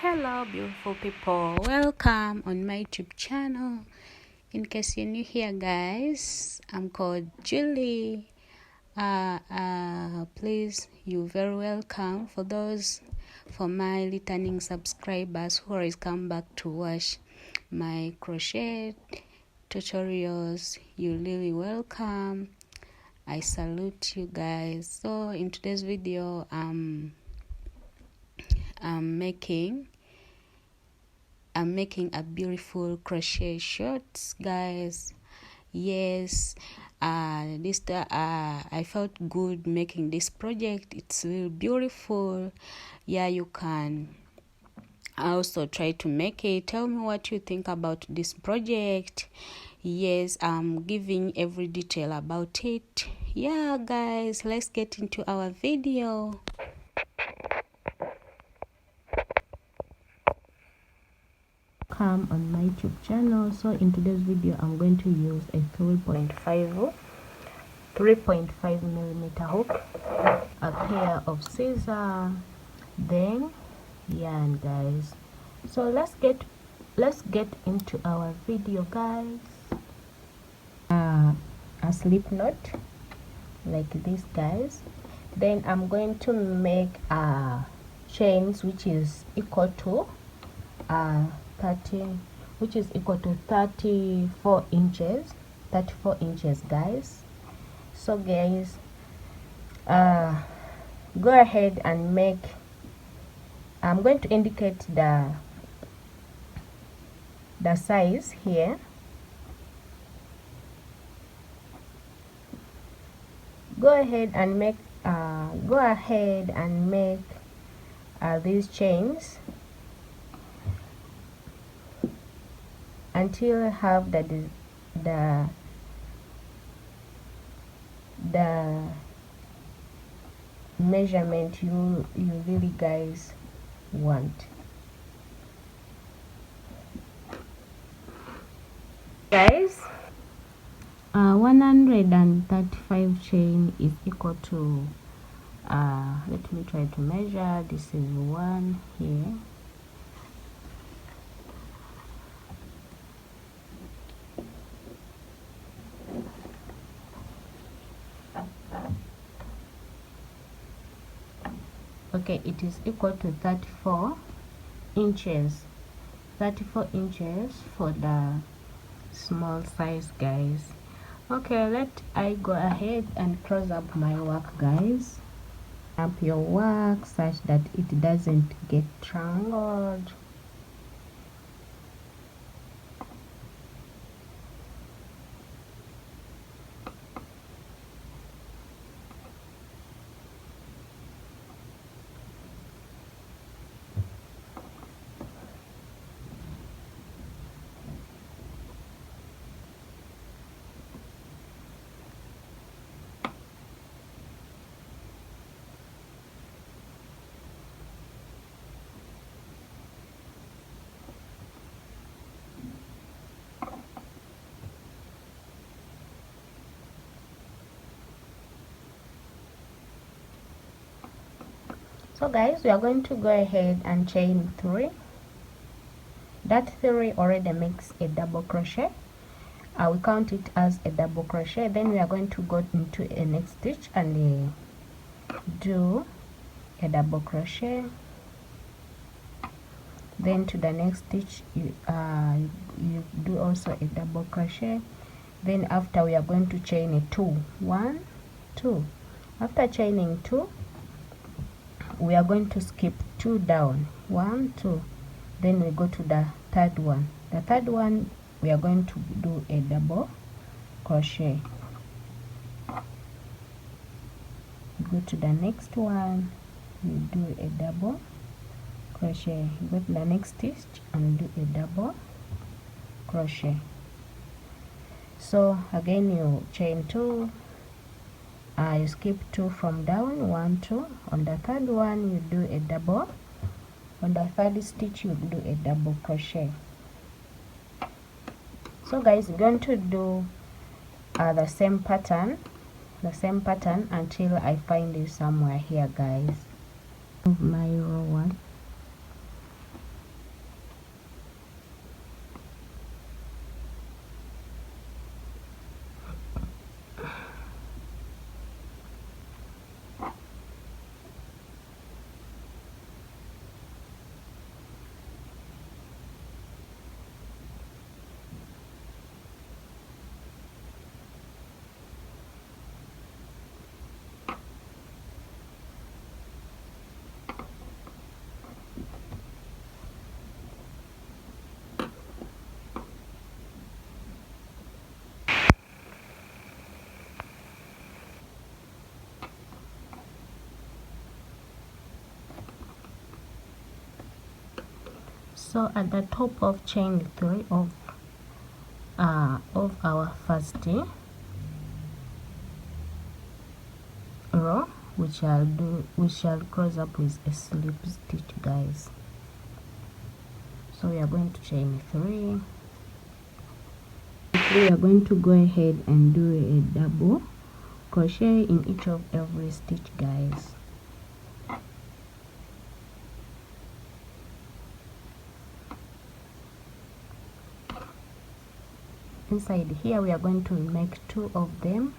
Hello beautiful people, welcome on my YouTube channel. In case you're new here guys, I'm called Julie. Please, you're very welcome. For my returning subscribers who always come back to watch my crochet tutorials, you're really welcome. I salute you guys. So in today's video I'm making a beautiful crochet shorts guys. Yes, I felt good making this project. It's really beautiful. Yeah, you can also try to make it. Tell me what you think about this project. Yes, I'm giving every detail about it. Yeah guys, let's get into our video. Come on my YouTube channel. So in today's video I'm going to use a 3.5 millimeter hook, a pair of scissors, then yarn guys. So let's get into our video guys. A slip knot like this guys. Then I'm going to make chains which is equal to 34 inches guys. So guys, go ahead and make, I'm going to indicate the size here. Go ahead and make these chains until I have the measurement you really guys want. Guys, 135 chain is equal to let me try to measure. This is 1 here. Okay, it is equal to 34 inches for the small size guys. Okay, I go ahead and close up my work guys. Up your work such that it doesn't get tangled. So guys, we are going to go ahead and chain 3. That 3 already makes a double crochet. I will count it as a double crochet. Then we are going to go into a next stitch and do a double crochet. Then to the next stitch you do also a double crochet. Then after we are going to chain a 2, 1, 2. After chaining 2, we are going to skip 2 down, 1, 2. Then we go to the third one. The third one we are going to do a double crochet. Go to the next one, you do a double crochet. Go to the next stitch and do a double crochet. So again you chain 2, you skip 2 from down, 1, 2. On the third one you do a double. On the third stitch you do a double crochet. So guys, you're going to do the same pattern until I find it somewhere here guys. My row 1, So at the top of chain 3 of our first row, we shall cross up with a slip stitch, guys. So we are going to chain 3. We are going to go ahead and do a double crochet in each of every stitch, guys. Inside here we are going to make 2 of them.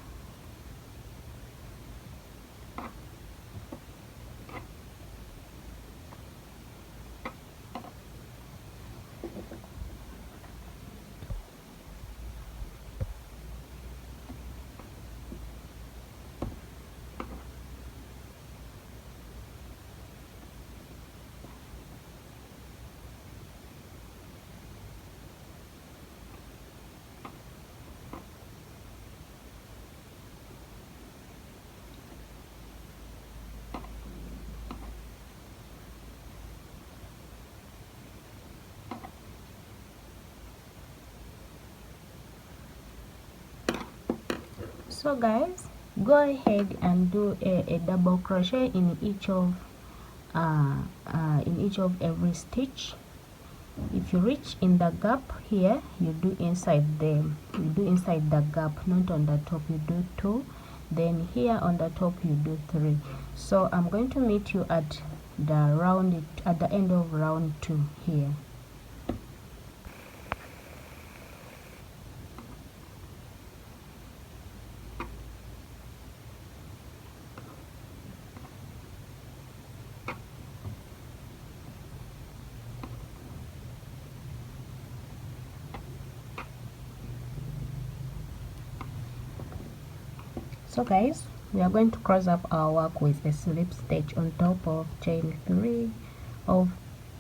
So guys, go ahead and do a double crochet in each of every stitch. If you reach in the gap here, you do inside the gap, not on the top. You do 2, then here on the top you do 3. So I'm going to meet you at the end of round 2 here. So guys, we are going to cross up our work with a slip stitch on top of chain 3 of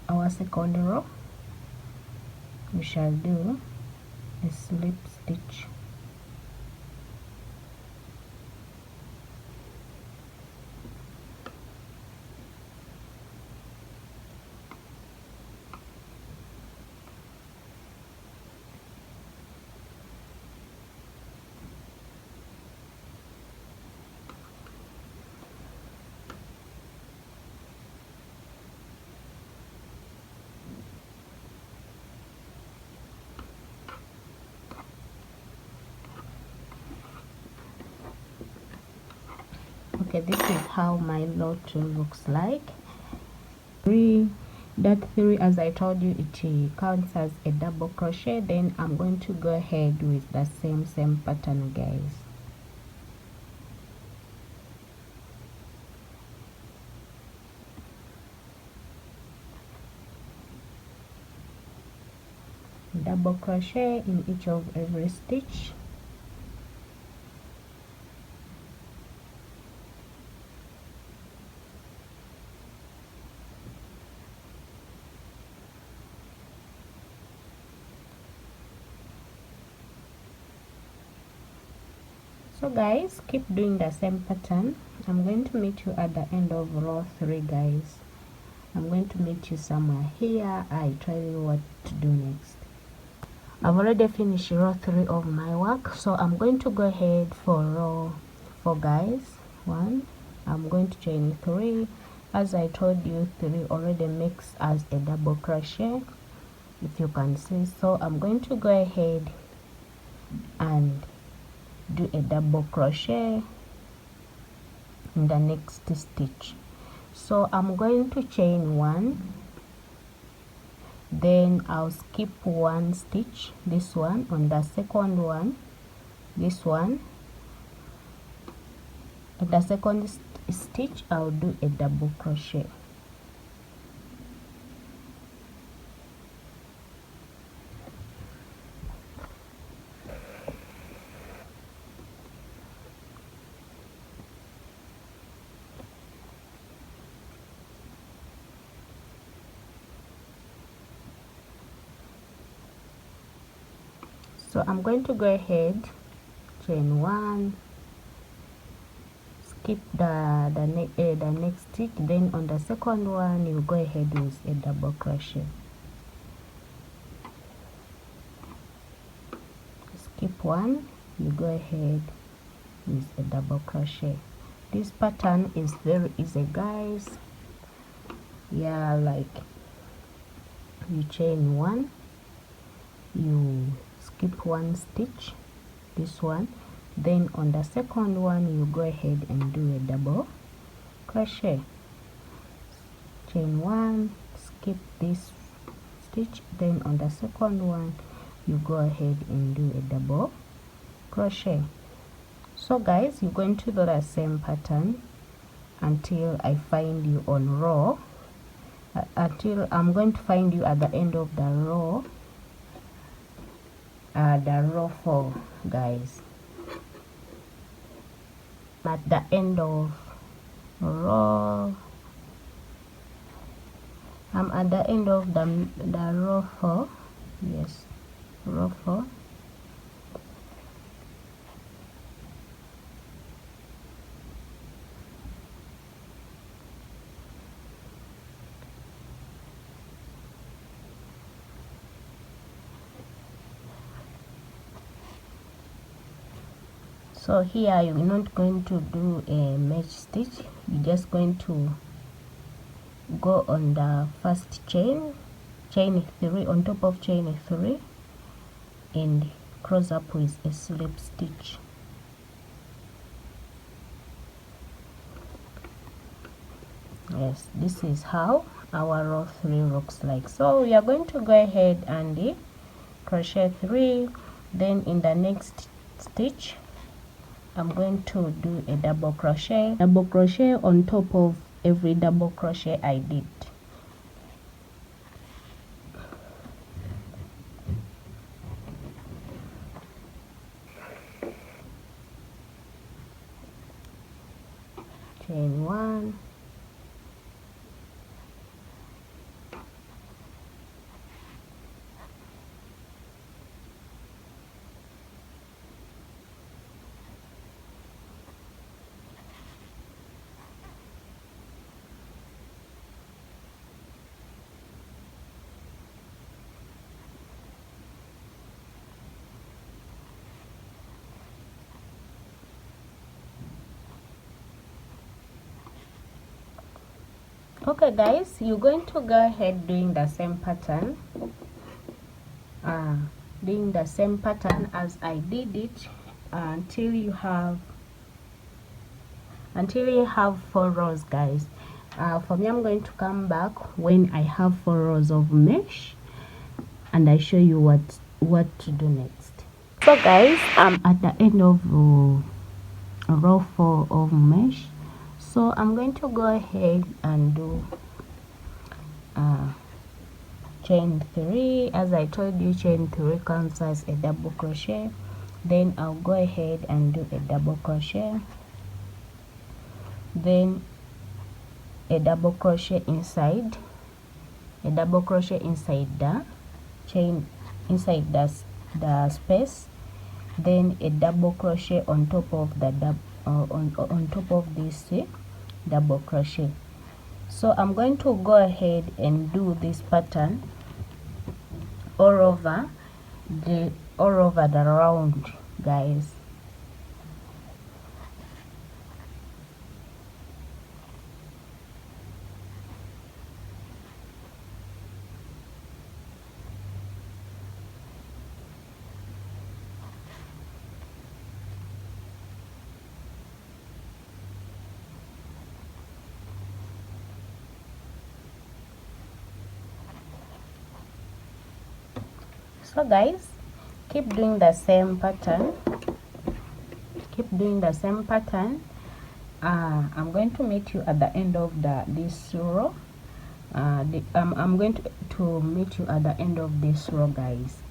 our second row. We shall do a slip stitch. Okay, this is how my lot looks like. That 3, as I told you, it counts as a double crochet. Then I'm going to go ahead with the same pattern, guys. Double crochet in each of every stitch. So guys, keep doing the same pattern. I'm going to meet you at the end of row 3, guys. I'm going to meet you somewhere here. I tell you what to do next. I've already finished row 3 of my work, so I'm going to go ahead for row 4, guys. 1, I'm going to chain 3. As I told you, 3 already makes as a double crochet, if you can see. So I'm going to go ahead and do a double crochet in the next stitch. So I'm going to chain 1, then I'll skip 1 stitch, this one. On the second one, this one, at the second stitch I'll do a double crochet. So I'm going to go ahead, chain 1, skip the next stitch, then on the second one you go ahead with a double crochet. skip one, you go ahead with a double crochet. This pattern is very easy, guys. Yeah, like you chain one, you skip one stitch, this one, then on the second one you go ahead and do a double crochet, chain one, skip this stitch, then on the second one you go ahead and do a double crochet. So guys, you're going to do the same pattern until I find you on row, until I'm going to find you at the end of the row, the row 4, guys. At the end of row, I'm at the end of the row 4. Yes, row 4. So here you're not going to do a mesh stitch, you're just going to go on the first chain 3 on top of chain 3 and cross up with a slip stitch. Yes, this is how our row 3 looks like. So we are going to go ahead and crochet 3, then in the next stitch I'm going to do a double crochet on top of every double crochet I did. Chain 1, okay guys, you're going to go ahead doing the same pattern, as I did it, until you have 4 rows, guys. For me, I'm going to come back when I have 4 rows of mesh and I show you what to do next. So guys, I'm at the end of row 4 of mesh, so I'm going to go ahead and do chain 3. As I told you, chain 3 counts as a double crochet. Then I'll go ahead and do a double crochet, then a double crochet inside the chain, inside the space, then a double crochet on top of the on top of this double crochet. So I'm going to go ahead and do this pattern all over the round, guys. So guys, keep doing the same pattern, I'm going to meet you at the end of this row. I'm going to meet you at the end of this row, guys.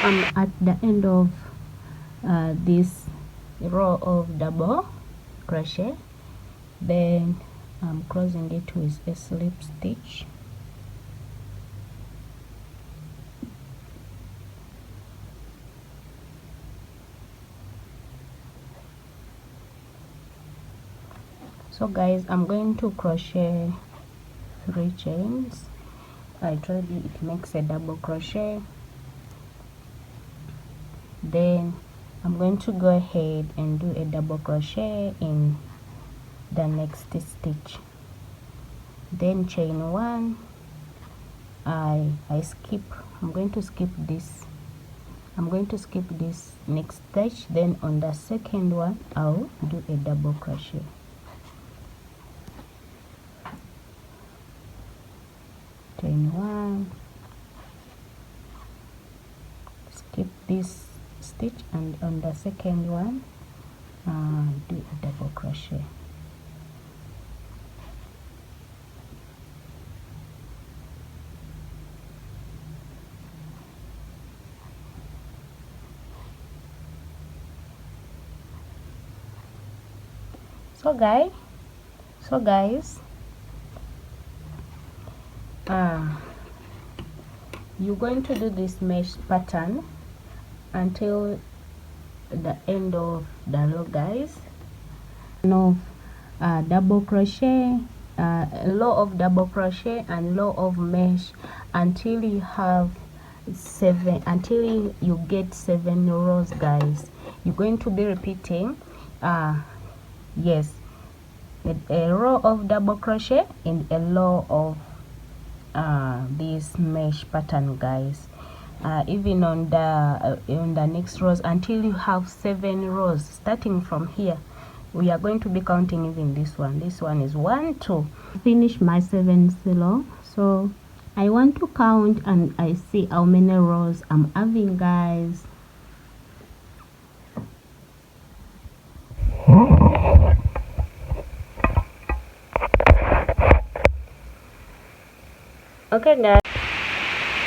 I'm at the end of this row of double crochet, then I'm closing it with a slip stitch. So guys, I'm going to crochet 3 chains. I told you it makes a double crochet. Then I'm going to go ahead and do a double crochet in the next stitch, then chain 1. I skip, I'm going to skip this next stitch, then on the second one I'll do a double crochet. Chain 1, skip this stitch, and on the second one do a double crochet. So guys, you're going to do this mesh pattern until the end of the row, guys. No, double crochet, row of double crochet and row of mesh until you have 7, until you get 7 rows, guys. You're going to be repeating yes, a row of double crochet and a row of this mesh pattern, guys. Even on the next rows until you have 7 rows. Starting from here, we are going to be counting even this one. This one is 1, 2. Finish my 7th row, so I want to count and I see how many rows I'm having, guys.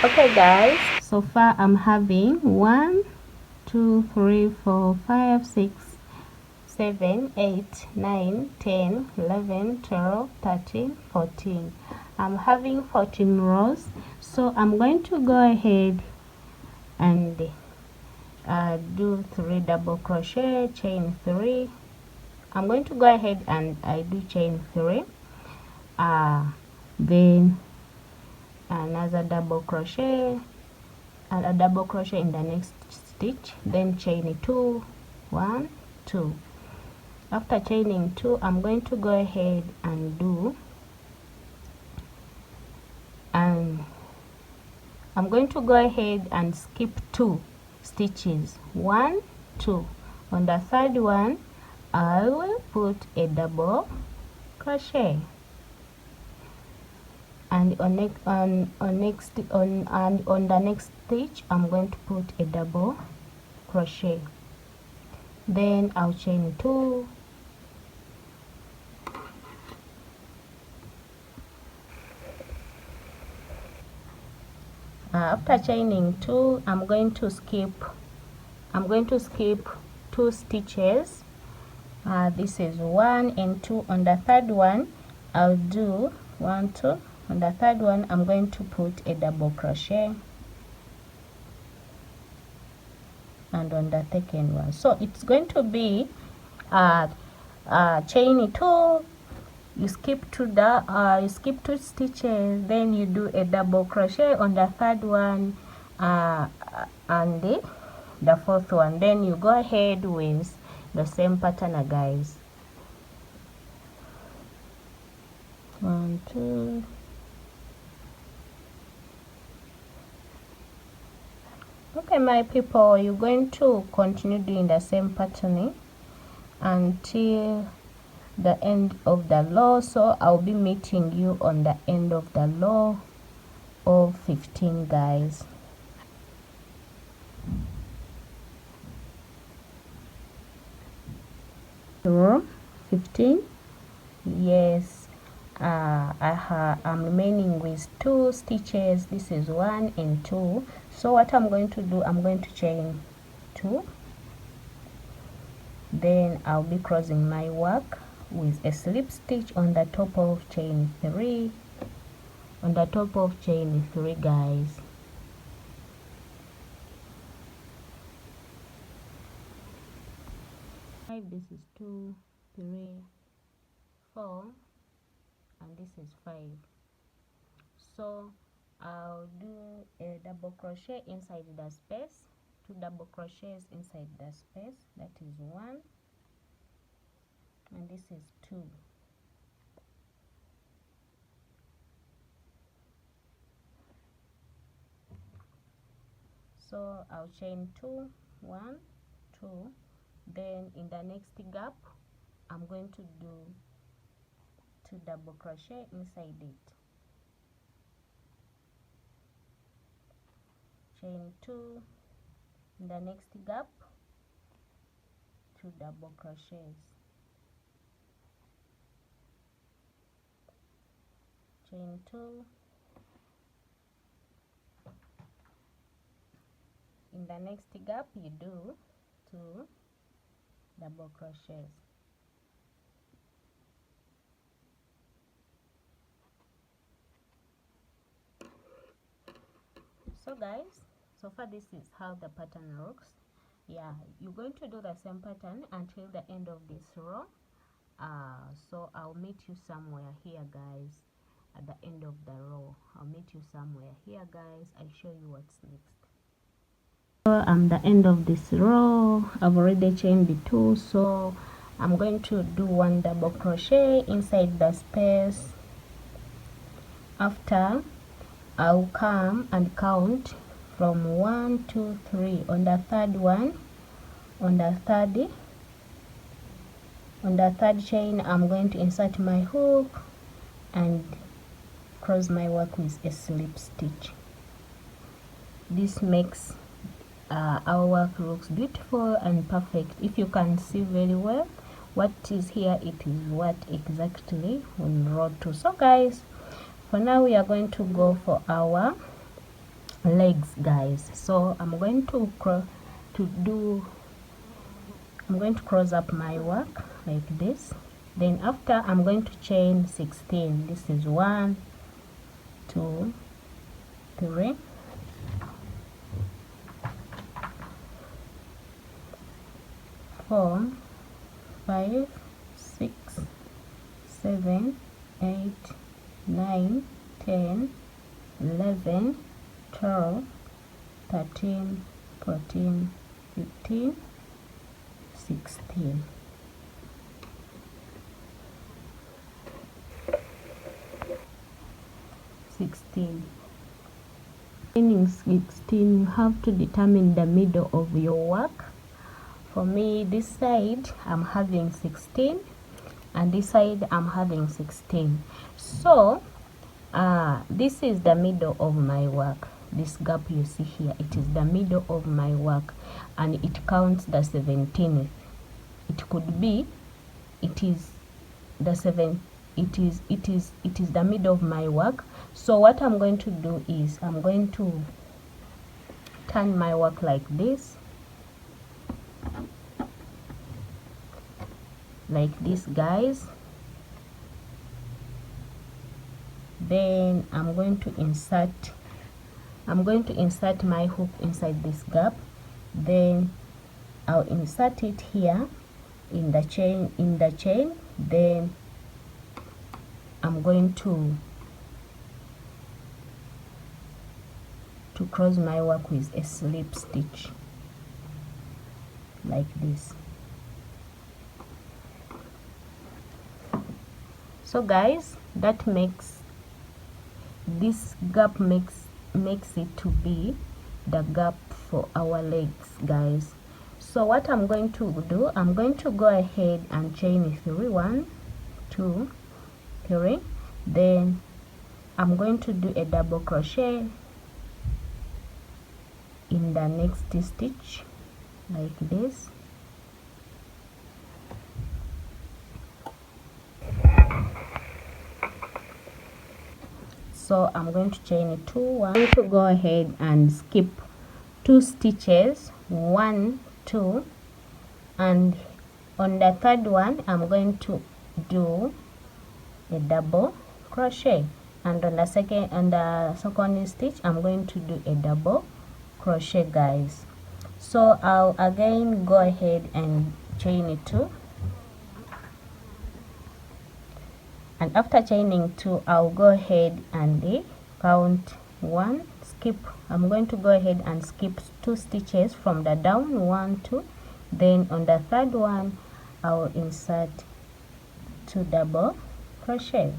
Okay guys, so far I'm having 1, 2, 3, 4, 5, 6, 7, 8, 9, 10, 11, 12, 13, 14. I'm having 14 rows, so I'm going to go ahead and do 3 double crochet, chain 3. I'm going to go ahead and I do chain 3, then another double crochet and a double crochet in the next stitch, then chain 2, 1, 2. After chaining 2, I'm going to go ahead and do, and I'm going to go ahead and skip 2 stitches, 1, 2. On the third one I will put a double crochet, and on the next stitch I'm going to put a double crochet, then I'll chain 2, after chaining 2, I'm going to skip 2 stitches. This is 1 and 2. On the third one I'll do 1, 2. On the third one I'm going to put a double crochet, and on the second one, so it's going to be chain 2, you skip 2 stitches, then you do a double crochet on the third one and the fourth one, then you go ahead with the same pattern, guys. 1, 2. Okay my people, you're going to continue doing the same patterning until the end of the row, so I'll be meeting you on the end of the row of 15, guys. Row 15, yes. I'm remaining with 2 stitches. This is 1 and 2. So what I'm going to do, I'm going to chain 2, then I'll be crossing my work with a slip stitch on the top of chain 3, on the top of chain 3, guys. This is 2, 3, 4, and this is 5. So I'll do a double crochet inside the space, 2 double crochets inside the space, that is 1, and this is 2. So I'll chain 2, 1, 2, then in the next gap I'm going to do 2 double crochet inside it, chain 2, in the next gap 2 double crochets, chain 2, in the next gap you do 2 double crochets. So guys, so far this is how the pattern looks. Yeah, you're going to do the same pattern until the end of this row. So I'll meet you somewhere here, guys. At the end of the row I'll meet you somewhere here, guys. I'll show you what's next. So I'm the end of this row. I've already chained the 2, so I'm going to do 1 double crochet inside the space. After, I'll come and count from 1, 2, 3. On the third one, on the third chain, I'm going to insert my hook and cross my work with a slip stitch. This makes our work looks beautiful and perfect. If you can see very well what is here, it is what exactly we wrote to. So guys, for now we are going to go for our legs, guys. So I'm going to cross up my work like this. Then after, I'm going to chain 16. This is 1, 2, 3, 4, 5, 6, 7, 8, 9, 10, 11, 12, 13, 14, 15, 16. In 16, you have to determine the middle of your work. For me, this side I'm having 16 and this side I'm having 16. So this is the middle of my work. This gap you see here, it is the middle of my work, and it counts the 17th. It could be, it is the 7, it is the middle of my work. So what I'm going to do is I'm going to turn my work like this, guys. Then I'm going to insert my hook inside this gap. Then I'll insert it here in the chain. Then I'm going to cross my work with a slip stitch like this. So guys, that makes this gap makes it to be the gap for our legs, guys. So what I'm going to do, I'm going to go ahead and chain 3, 1, 2, 3. Then I'm going to do a double crochet in the next stitch like this. So I'm going to chain 2, I'm going to go ahead and skip 2 stitches, 1, 2, and on the third one I'm going to do a double crochet, and on the second stitch I'm going to do a double crochet, guys. So I'll again go ahead and chain 2, and after chaining 2, I'll go ahead and count 1, skip. I'm going to go ahead and skip 2 stitches from the down, 1 2, then on the third one I'll insert 2 double crochets.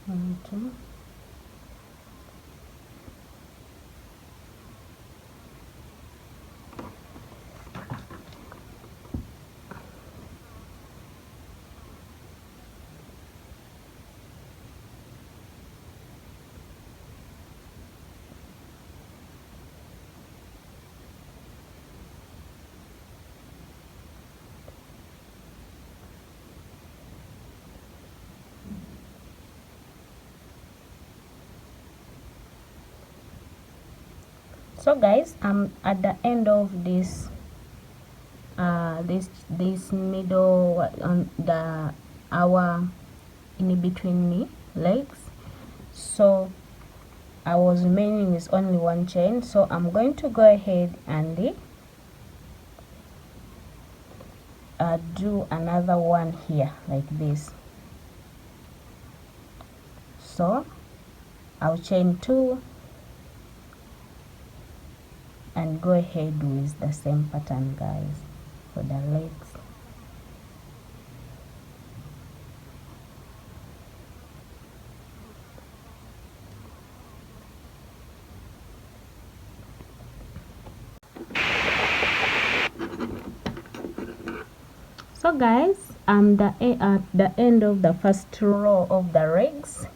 One, two. So guys, I'm at the end of this this middle on the our in between the legs. So I was remaining is only 1 chain, so I'm going to go ahead and do another one here like this. So I'll chain 2 and go ahead with the same pattern, guys, for the legs. So guys, I'm at the end of the first row of the legs.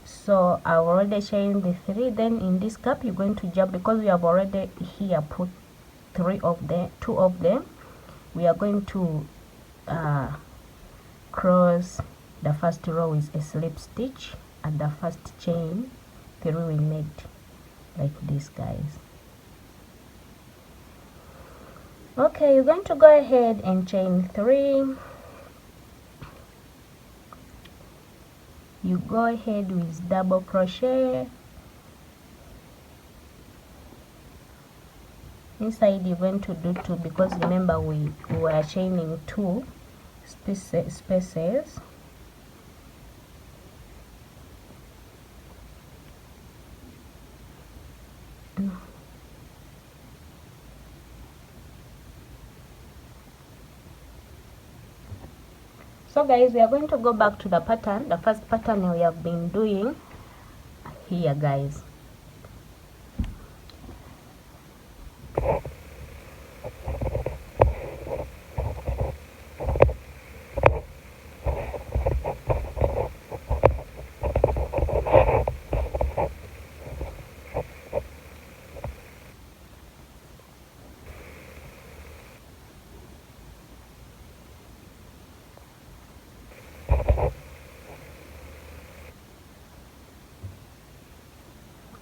So I've already chained the 3. Then in this gap you're going to jump, because we have already here put 2 of them. We are going to cross the first row with a slip stitch at the first chain 3 we made, like this, guys. Okay, you're going to go ahead and chain 3. You go ahead with double crochet. Inside you're going to do 2, because remember we were chaining 2 spaces. So guys, we are going to go back to the pattern, the first pattern we have been doing here, guys.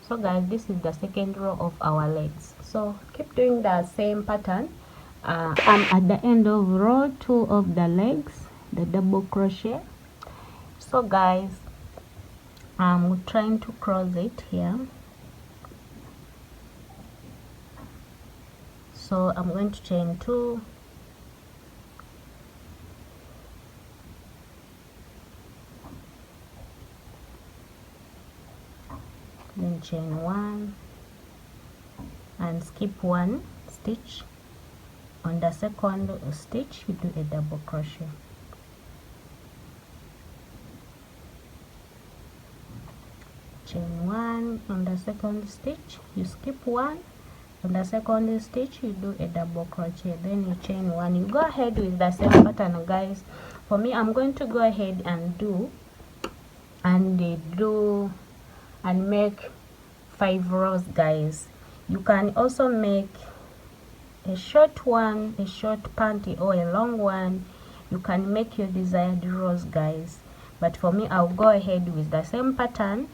So guys, this is the second row of our legs, so keep doing the same pattern. I'm at the end of row 2 of the legs, the double crochet. So guys, I'm trying to cross it here, so I'm going to chain 2, then chain 1 and skip 1 stitch. On the second stitch you do a double crochet, chain 1 on the second stitch, you skip 1, on the second stitch you do a double crochet, then you chain 1. You go ahead with the same pattern, guys. For me, I'm going to go ahead and make 5 rows, guys. You can also make a short one, a short panty, or a long one. You can make your desired rows, guys, but for me I'll go ahead with the same pattern.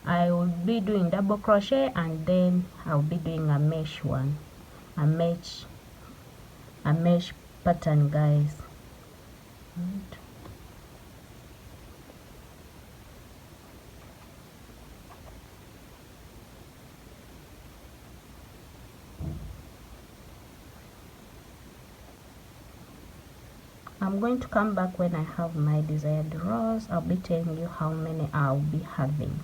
I will be doing double crochet, and then I'll be doing a mesh one, a mesh pattern, guys. I'm going to come back when I have my desired rows. I'll be telling you how many I'll be having.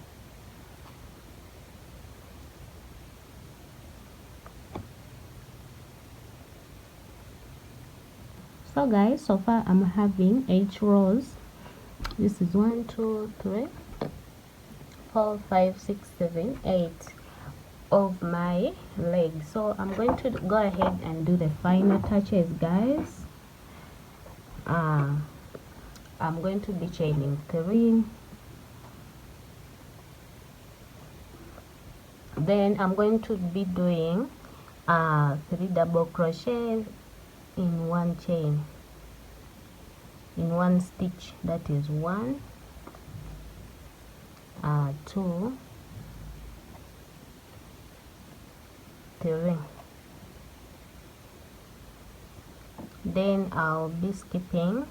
So guys, so far I'm having 8 rows. This is 1 2 3 4 5 6 7 8 of my leg. So I'm going to go ahead and do the final touches, guys. I'm going to be chaining 3, then I'm going to be doing 3 double crochets in one chain, in one stitch. That is 1 2 3. Then I'll be skipping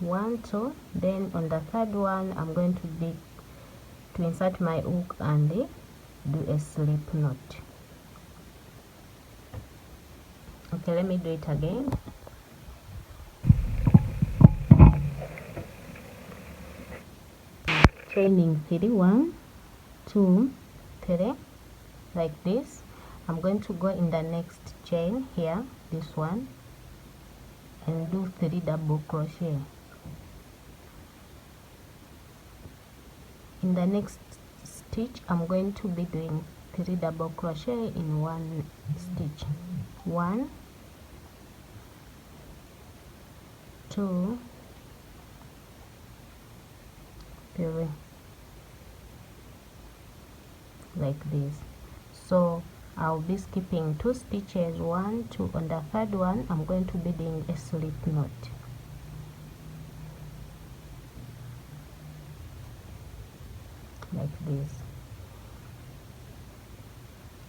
1 2. Then on the third one I'm going to insert my hook and do a slip knot. Okay, let me do it again. Chaining 3 1 2 3 like this. I'm going to go in the next chain here, this one, and do 3 double crochet. In the next stitch I'm going to be doing 3 double crochet in one stitch. 1 2 3 like this. So I'll be skipping 2 stitches, 1 2. On the third one I'm going to be doing a slip knot like this.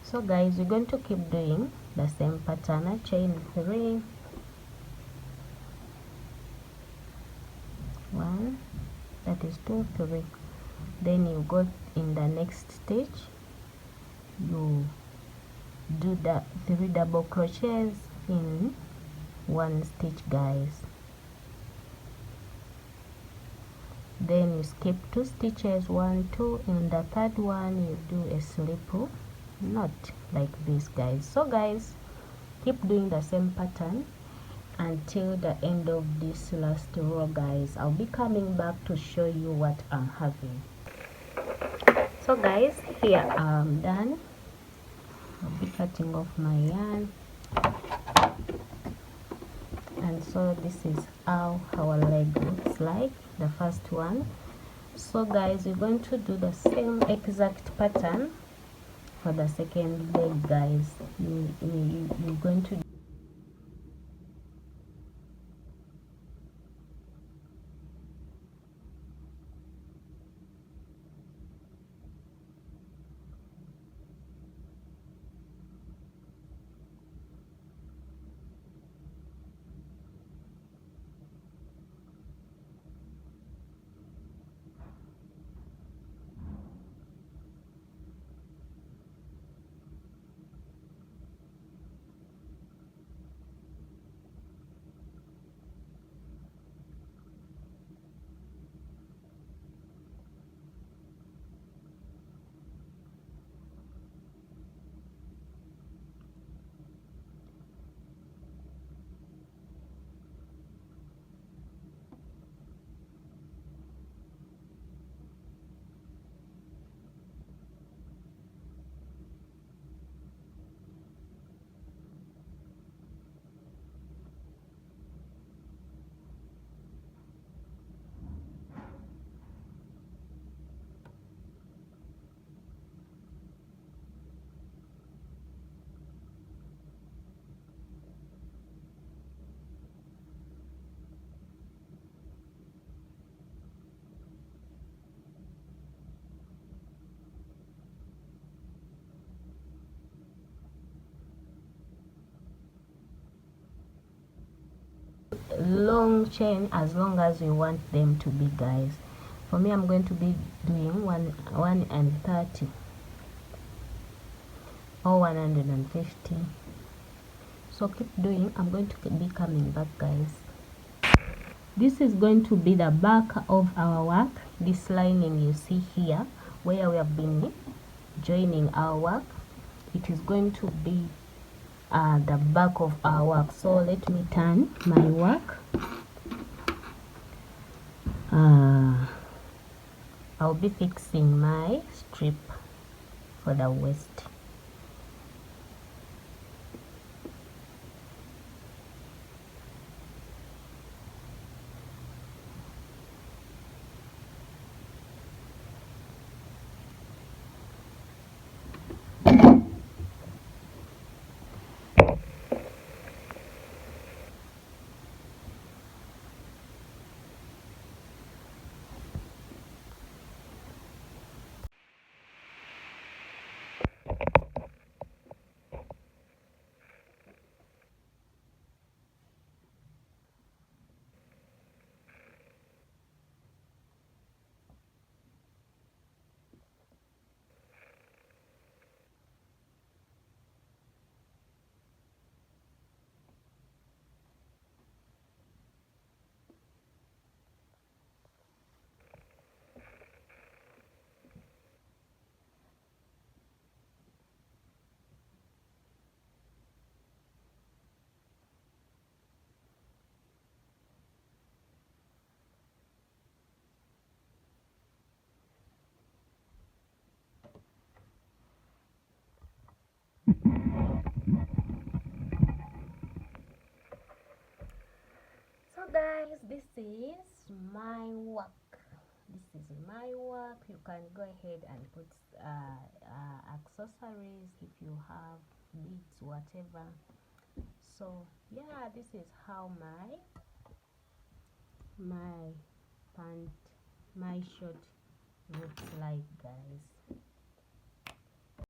So guys, we're going to keep doing the same pattern. Chain 3 1, that is 2 3. Then you go in the next stitch, you do the 3 double crochets in one stitch, guys. Then you skip 2 stitches, 1 2. In the third one you do a slip knot like this, guys. So guys, keep doing the same pattern until the end of this last row, guys. I'll be coming back to show you what I'm having. So guys, here I'm done. I'll be cutting off my yarn, and so this is how our leg looks like, the first one. So guys, we're going to do the same exact pattern for the second leg, guys. You're going to long chain as long as you want them to be, guys. For me, I'm going to be doing 130 or 150. So keep doing. I'm going to be coming back, guys. This is going to be the back of our work. This lining you see here where we have been joining our work, it is going to be the back of our work. So let me turn my work. I'll be fixing my strip for the waist. So guys, this is my work. This is my work. You can go ahead and put accessories if you have beads, whatever. So yeah, this is how my pant, my shirt looks like, guys.